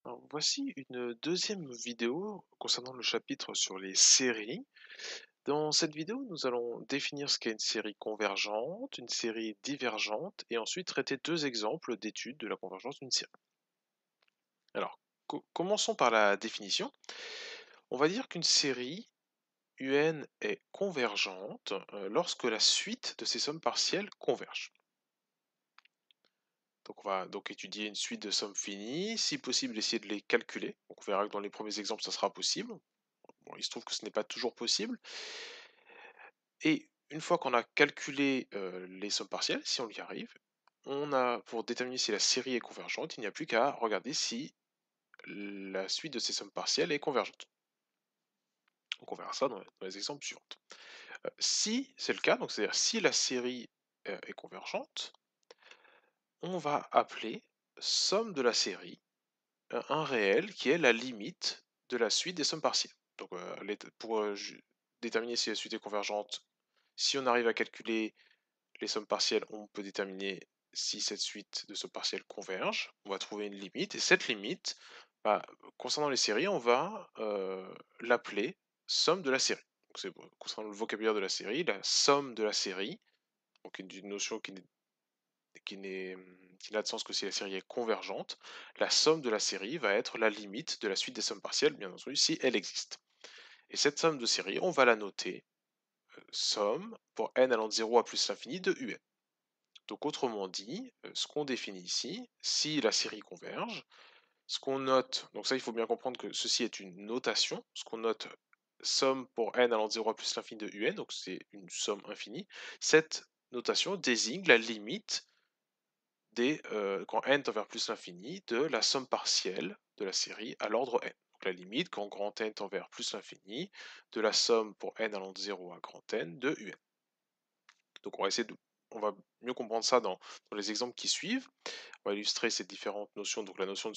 Alors, voici une deuxième vidéo concernant le chapitre sur les séries. Dans cette vidéo, nous allons définir ce qu'est une série convergente, une série divergente, et ensuite traiter deux exemples d'études de la convergence d'une série. Alors, commençons par la définition. On va dire qu'une série UN est convergente lorsque la suite de ses sommes partielles converge. Donc on va donc étudier une suite de sommes finies, si possible essayer de les calculer. Donc on verra que dans les premiers exemples ça sera possible. Bon, il se trouve que ce n'est pas toujours possible. Et une fois qu'on a calculé les sommes partielles, si on y arrive, on a, pour déterminer si la série est convergente, il n'y a plus qu'à regarder si la suite de ces sommes partielles est convergente. Donc on verra ça dans les exemples suivants. Si c'est le cas, donc c'est-à-dire si la série est convergente, on va appeler somme de la série un réel qui est la limite de la suite des sommes partielles. Donc pour déterminer si la suite est convergente, si on arrive à calculer les sommes partielles, on peut déterminer si cette suite de sommes partielles converge. On va trouver une limite, et cette limite, bah, concernant les séries, on va l'appeler somme de la série. Donc c'est concernant le vocabulaire de la série, la somme de la série, donc une notion qui n'a de sens que si la série est convergente. La somme de la série va être la limite de la suite des sommes partielles, bien entendu, si elle existe. Et cette somme de série, on va la noter somme pour n allant de 0 à plus l'infini de un. Donc autrement dit, ce qu'on définit ici, si la série converge, ce qu'on note, donc ça il faut bien comprendre que ceci est une notation, ce qu'on note somme pour n allant de 0 à plus l'infini de un, donc c'est une somme infinie, cette notation désigne la limite quand n tend vers plus l'infini, de la somme partielle de la série à l'ordre n. Donc la limite quand grand n tend vers plus l'infini de la somme pour n allant de 0 à grand n de un. Donc on va mieux comprendre ça dans les exemples qui suivent. On va illustrer ces différentes notions, donc la notion de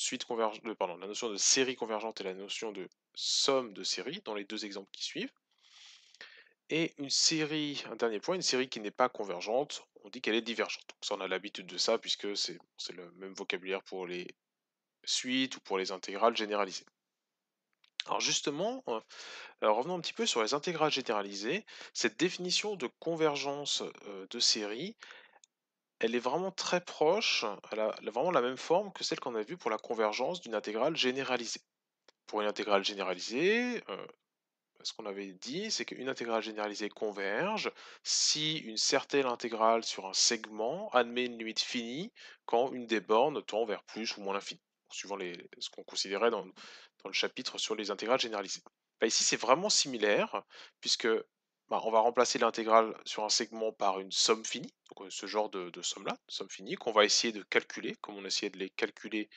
la notion de série convergente et la notion de somme de série dans les deux exemples qui suivent. Et une série, un dernier point, une série qui n'est pas convergente, on dit qu'elle est divergente. Donc ça, on a l'habitude de ça puisque c'est le même vocabulaire pour les suites ou pour les intégrales généralisées. Alors justement, revenons un petit peu sur les intégrales généralisées. Cette définition de convergence de série, elle est vraiment très proche, elle a vraiment la même forme que celle qu'on a vue pour la convergence d'une intégrale généralisée. Pour une intégrale généralisée, ce qu'on avait dit, c'est qu'une intégrale généralisée converge si une certaine intégrale sur un segment admet une limite finie quand une des bornes tend vers plus ou moins l'infini, suivant ce qu'on considérait dans le chapitre sur les intégrales généralisées. Bah, ici, c'est vraiment similaire, puisque on va remplacer l'intégrale sur un segment par une somme finie, donc ce genre de somme-là, somme finie, qu'on va essayer de calculer, comme on essayait de calculer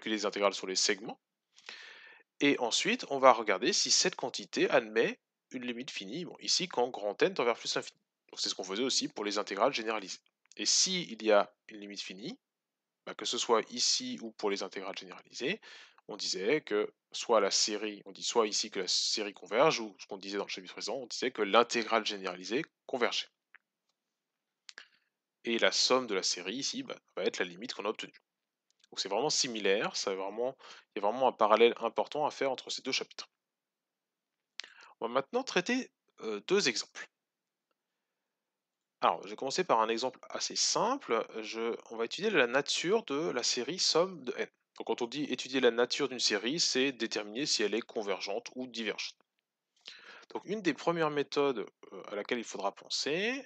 les intégrales sur les segments. Et ensuite, on va regarder si cette quantité admet une limite finie, bon, ici quand grand n tend vers plus l'infini. Donc c'est ce qu'on faisait aussi pour les intégrales généralisées. Et s'il y a une limite finie, que ce soit ici ou pour les intégrales généralisées, on disait que soit la série, on dit soit ici que la série converge, ou ce qu'on disait dans le chapitre présent, on disait que l'intégrale généralisée convergeait. Et la somme de la série ici va être la limite qu'on a obtenue. Donc c'est vraiment similaire, il y a vraiment un parallèle important à faire entre ces deux chapitres. On va maintenant traiter deux exemples. Alors, je vais commencer par un exemple assez simple. On va étudier la nature de la série somme de n. Donc, quand on dit étudier la nature d'une série, c'est déterminer si elle est convergente ou divergente. Donc, une des premières méthodes à laquelle il faudra penser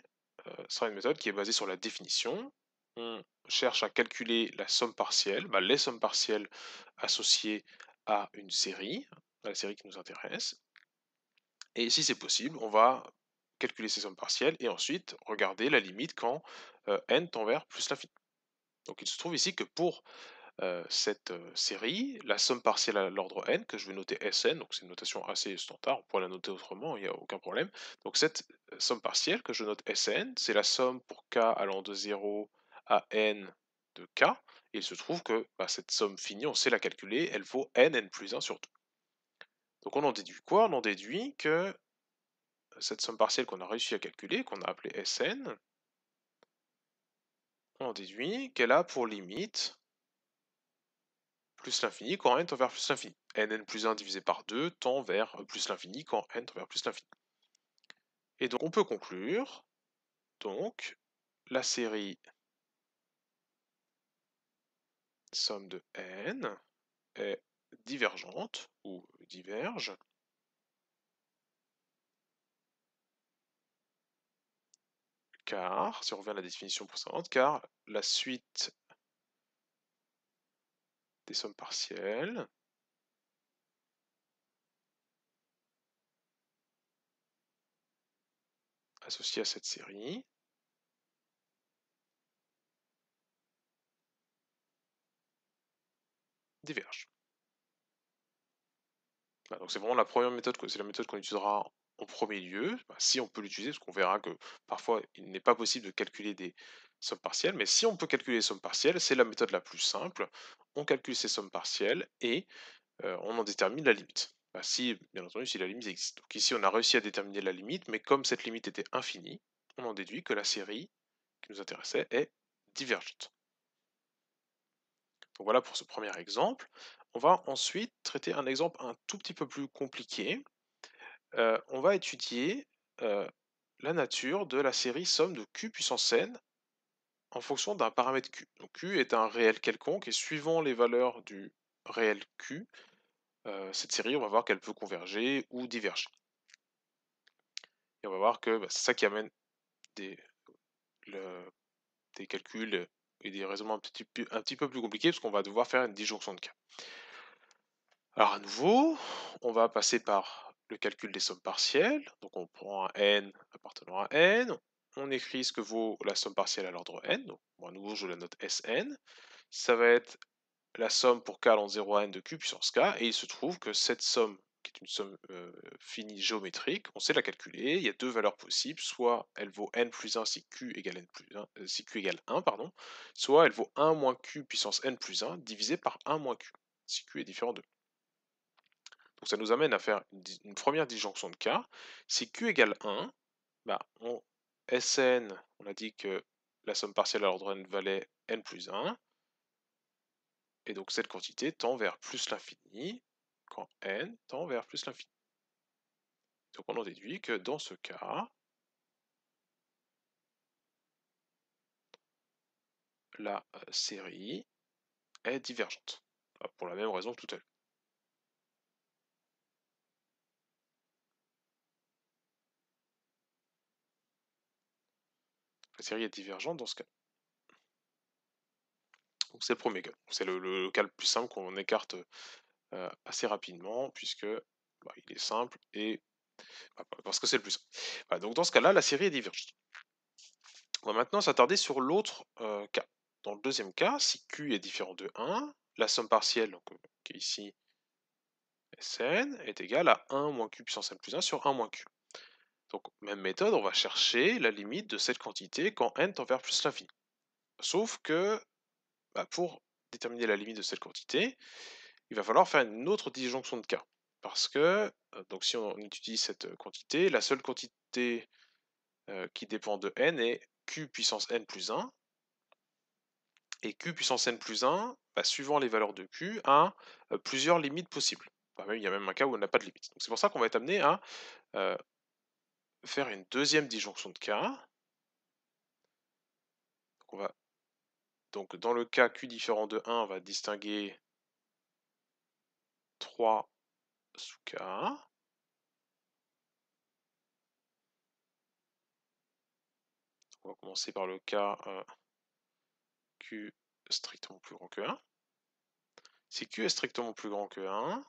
sera une méthode qui est basée sur la définition. On cherche à calculer la somme partielle, les sommes partielles associées à une série, à la série qui nous intéresse. Et si c'est possible, on va calculer ces sommes partielles et ensuite regarder la limite quand n tend vers plus l'infini. Donc il se trouve ici que pour cette série, la somme partielle à l'ordre n, que je vais noter Sn, donc c'est une notation assez standard, on pourrait la noter autrement, il n'y a aucun problème. Donc cette somme partielle que je note Sn, c'est la somme pour k allant de 0 à n de k, et il se trouve que cette somme finie, on sait la calculer, elle vaut n plus 1 sur 2. Donc on en déduit quoi? On en déduit que cette somme partielle qu'on a réussi à calculer, qu'on a appelée Sn, on déduit qu'elle a pour limite plus l'infini quand n tend vers plus l'infini. N plus 1 divisé par 2 tend vers plus l'infini quand n tend vers plus l'infini. Et donc on peut conclure, donc, la série somme de n est divergente, ou diverge, car, si on revient à la définition précédente, car la suite des sommes partielles associées à cette série diverge. Voilà, donc c'est vraiment la première méthode, c'est la méthode qu'on utilisera en premier lieu, si on peut l'utiliser, parce qu'on verra que parfois il n'est pas possible de calculer des sommes partielles, mais si on peut calculer les sommes partielles, c'est la méthode la plus simple. On calcule ces sommes partielles et on en détermine la limite. Si, bien entendu, si la limite existe. Donc ici, on a réussi à déterminer la limite, mais comme cette limite était infinie, on en déduit que la série qui nous intéressait est divergente. Donc voilà pour ce premier exemple. On va ensuite traiter un exemple un tout petit peu plus compliqué. On va étudier la nature de la série somme de q puissance n en fonction d'un paramètre q. Donc q est un réel quelconque et suivant les valeurs du réel q, cette série, on va voir qu'elle peut converger ou diverger. Et on va voir que c'est ça qui amène des, des calculs et des raisonnements un petit peu plus compliqués parce qu'on va devoir faire une disjonction de cas. Alors à nouveau, on va passer par le calcul des sommes partielles. Donc on prend un n appartenant à n, on écrit ce que vaut la somme partielle à l'ordre n. Donc à nouveau, je la note Sn. Ça va être la somme pour k allant de 0 à n de q puissance k, et il se trouve que cette somme, qui est une somme finie géométrique, on sait la calculer, il y a deux valeurs possibles, soit elle vaut n plus 1 si q égale n plus 1, si q égale 1, pardon, soit elle vaut 1 moins q puissance n plus 1 divisé par 1 moins q, si q est différent de. Donc ça nous amène à faire une première disjonction de cas. Si q égale 1, Sn, on a dit que la somme partielle à l'ordre n valait n plus 1, et donc cette quantité tend vers plus l'infini quand n tend vers plus l'infini. Donc on en déduit que dans ce cas, la série est divergente, pour la même raison que tout à l'heure. La série est divergente dans ce cas. Donc c'est le premier cas. C'est le cas le plus simple qu'on écarte assez rapidement, puisque il est simple et parce que c'est le plus simple. Voilà, donc dans ce cas-là, la série est divergente. On va maintenant s'attarder sur l'autre cas. Dans le deuxième cas, si Q est différent de 1, la somme partielle, donc, qui est ici Sn, est égale à 1 moins Q puissance n plus 1 sur 1 moins Q. Donc même méthode, on va chercher la limite de cette quantité quand n tend vers plus l'infini. Sauf que pour déterminer la limite de cette quantité, il va falloir faire une autre disjonction de cas. Parce que, donc si on étudie cette quantité, la seule quantité qui dépend de n est q puissance n plus 1. Et q puissance n plus 1, suivant les valeurs de q, a plusieurs limites possibles. Il y a même un cas où on n'a pas de limite. Donc c'est pour ça qu'on va être amené à faire une deuxième disjonction de cas. Donc dans le cas q différent de 1, on va distinguer 3 sous-cas. On va commencer par le cas q strictement plus grand que 1. Si q est strictement plus grand que 1,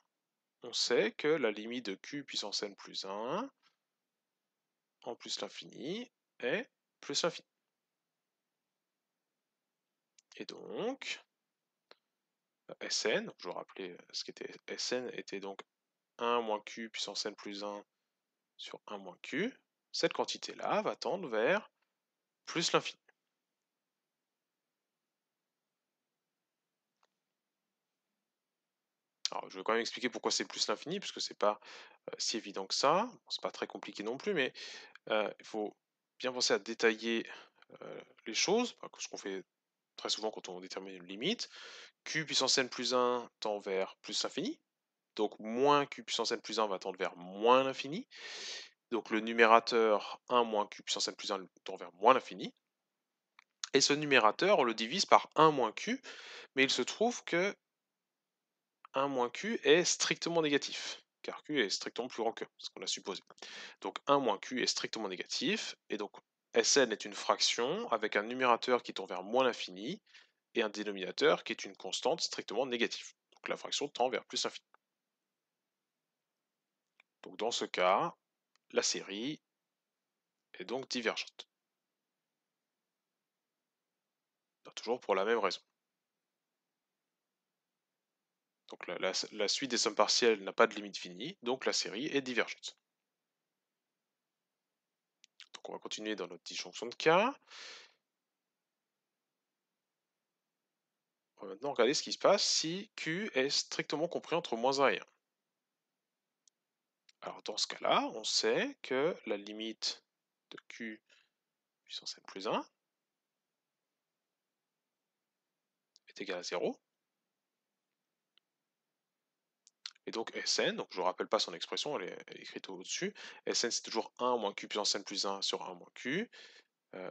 on sait que la limite de q puissance n plus 1 en plus l'infini est plus l'infini. Et donc, Sn, je vais rappeler ce qu'était Sn, était donc 1 moins q puissance n plus 1 sur 1 moins q. Cette quantité-là va tendre vers plus l'infini. Alors, je vais quand même expliquer pourquoi c'est plus l'infini, puisque c'est pas si évident que ça. Bon, c'est pas très compliqué non plus, mais il faut bien penser à détailler les choses, ce qu'on fait très souvent quand on détermine une limite, q puissance n plus 1 tend vers plus l'infini, donc moins q puissance n plus 1 va tendre vers moins l'infini, donc le numérateur 1 moins q puissance n plus 1 tend vers moins l'infini, et ce numérateur, on le divise par 1 moins q, mais il se trouve que 1 moins q est strictement négatif, car q est strictement plus grand que, c'est ce qu'on a supposé. Donc 1 moins q est strictement négatif, et donc Sn est une fraction avec un numérateur qui tend vers moins l'infini, et un dénominateur qui est une constante strictement négative. Donc la fraction tend vers plus l'infini. Donc dans ce cas, la série est donc divergente. Toujours pour la même raison. Donc la suite des sommes partielles n'a pas de limite finie, donc la série est divergente. Donc on va continuer dans notre disjonction de cas. On va maintenant regarder ce qui se passe si Q est strictement compris entre moins 1 et 1. Alors dans ce cas-là, on sait que la limite de Q puissance n plus 1 est égale à 0. Et donc Sn, donc je ne rappelle pas son expression, elle est écrite au-dessus. Sn c'est toujours 1 moins Q puissance n plus 1 sur 1 moins Q.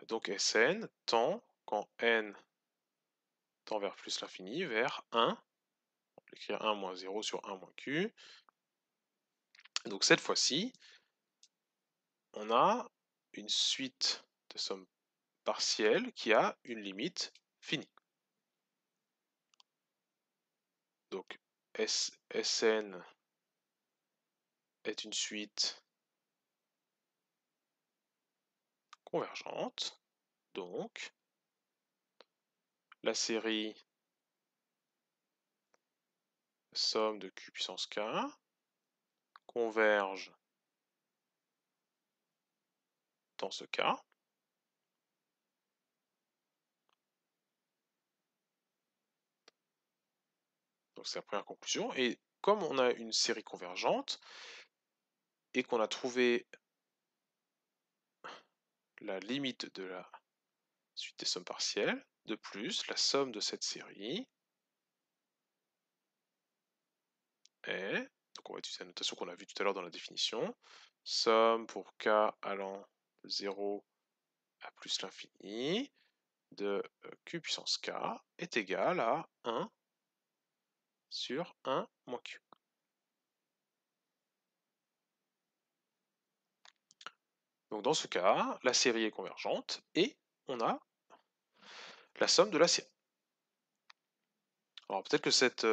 Donc Sn tend, quand n tend vers plus l'infini, vers 1. On va écrire 1 moins 0 sur 1 moins Q. Donc cette fois-ci, on a une suite de sommes partielles qui a une limite finie. Donc Sn est une suite convergente. Donc la série somme de q puissance k converge dans ce cas. Donc c'est la première conclusion. Et comme on a une série convergente et qu'on a trouvé la limite de la suite des sommes partielles, de plus, la somme de cette série est, donc on va utiliser la notation qu'on a vue tout à l'heure dans la définition, somme pour k allant de 0 à plus l'infini de q puissance k est égale à 1 sur 1 moins q. Donc dans ce cas, la série est convergente et on a la somme de la série. Alors peut-être que cette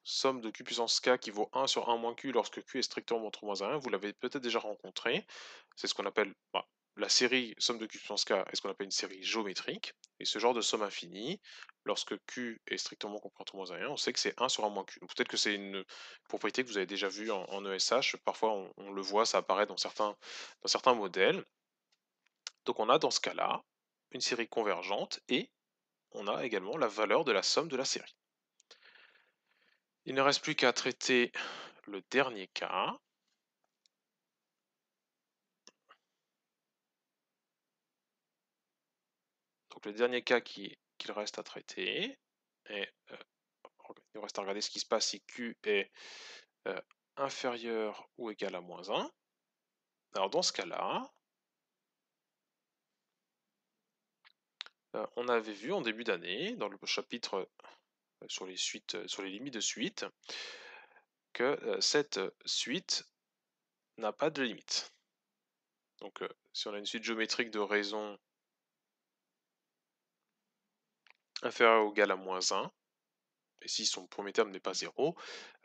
somme de q puissance k qui vaut 1 sur 1 moins q lorsque q est strictement entre moins 1, vous l'avez peut-être déjà rencontré. C'est ce qu'on appelle la série somme de q puissance k est ce qu'on appelle une série géométrique. Et ce genre de somme infinie, lorsque q est strictement compris entre moins 1 et 1, on sait que c'est 1 sur 1 moins q. Donc peut-être que c'est une propriété que vous avez déjà vue en ESH. Parfois on le voit, ça apparaît dans certains modèles. Donc on a dans ce cas-là une série convergente et on a également la valeur de la somme de la série. Il ne reste plus qu'à traiter le dernier cas. Donc le dernier cas qu'il reste à traiter, et il reste à regarder ce qui se passe si Q est inférieur ou égal à moins 1. Alors dans ce cas-là, on avait vu en début d'année, dans le chapitre sur les limites de suite, que cette suite n'a pas de limite. Donc si on a une suite géométrique de raison inférieure ou égale à moins 1, et si son premier terme n'est pas 0,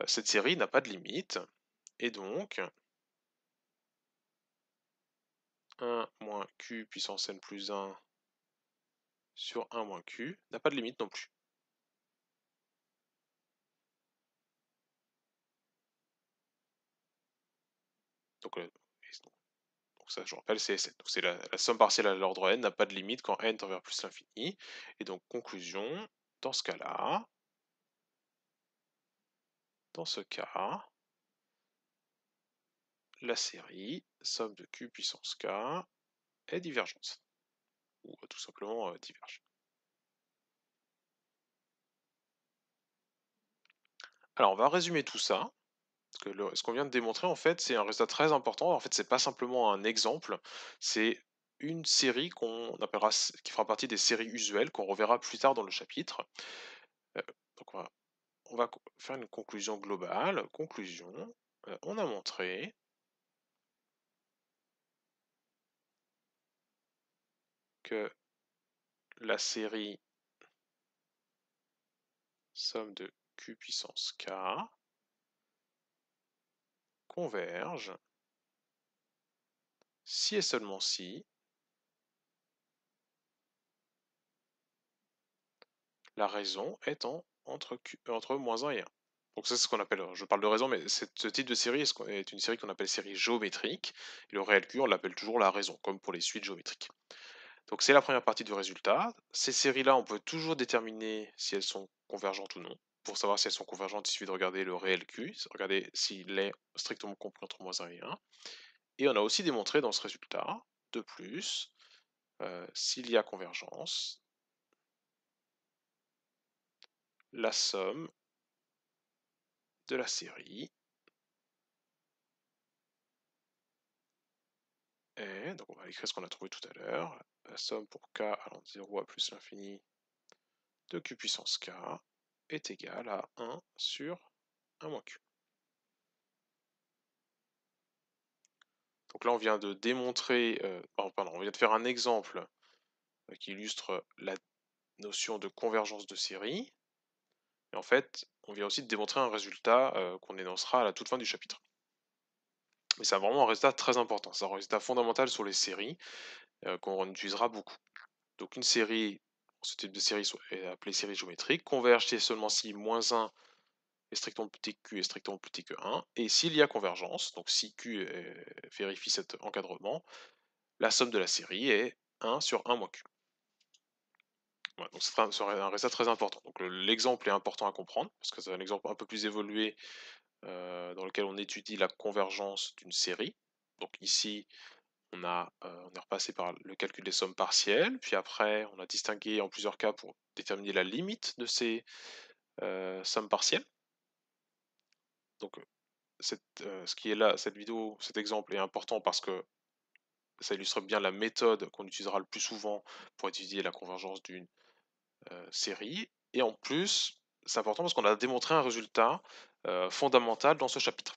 cette série n'a pas de limite, et donc 1 moins q puissance n plus 1 sur 1 moins q n'a pas de limite non plus. Donc ça, je rappelle, c'est Sn. Donc c'est la somme partielle à l'ordre n n'a pas de limite quand n tend vers plus l'infini. Et donc conclusion, dans ce cas-là, la série somme de q puissance k est divergente. Ou tout simplement diverge. Alors on va résumer tout ça, parce que ce qu'on vient de démontrer en fait, c'est un résultat très important. En fait, c'est pas simplement un exemple, c'est une série qu'on appellera qui fera partie des séries usuelles qu'on reverra plus tard dans le chapitre. Heu, donc on va faire une conclusion globale. Conclusion, on a montré que la série somme de q puissance k converge si et seulement si la raison est entre moins 1 et 1. Donc ça, c'est ce qu'on appelle, je parle de raison, mais ce type de série est une série qu'on appelle série géométrique. Et le réel Q, on l'appelle toujours la raison, comme pour les suites géométriques. Donc c'est la première partie du résultat. Ces séries-là, on peut toujours déterminer si elles sont convergentes ou non. Pour savoir si elles sont convergentes, il suffit de regarder le réel Q, regarder s'il est strictement compris entre moins 1 et 1. Et on a aussi démontré dans ce résultat, de plus, s'il y a convergence, la somme de la série est, donc on va écrire ce qu'on a trouvé tout à l'heure, la somme pour k allant de 0 à plus l'infini de q puissance k est égale à 1 sur 1 moins q. Donc là, on vient de démontrer, pardon, on vient de faire un exemple qui illustre la notion de convergence de série. Et en fait, on vient aussi de démontrer un résultat qu'on énoncera à la toute fin du chapitre. Mais c'est vraiment un résultat très important, c'est un résultat fondamental sur les séries qu'on utilisera beaucoup. Donc une série, ce type de série est appelée série géométrique, converge si et seulement si moins 1 est strictement plus petit que q est strictement plus petit que 1, et s'il y a convergence, donc si q vérifie cet encadrement, la somme de la série est 1 sur 1 moins q. Voilà, donc c'est un résultat très important. Donc l'exemple est important à comprendre, parce que c'est un exemple un peu plus évolué dans lequel on étudie la convergence d'une série. Donc ici, on est repassé par le calcul des sommes partielles, puis après, on a distingué en plusieurs cas pour déterminer la limite de ces sommes partielles. Donc, ce qui est là, cette vidéo, cet exemple est important parce que ça illustre bien la méthode qu'on utilisera le plus souvent pour étudier la convergence d'une série. Et en plus, c'est important parce qu'on a démontré un résultat fondamental dans ce chapitre.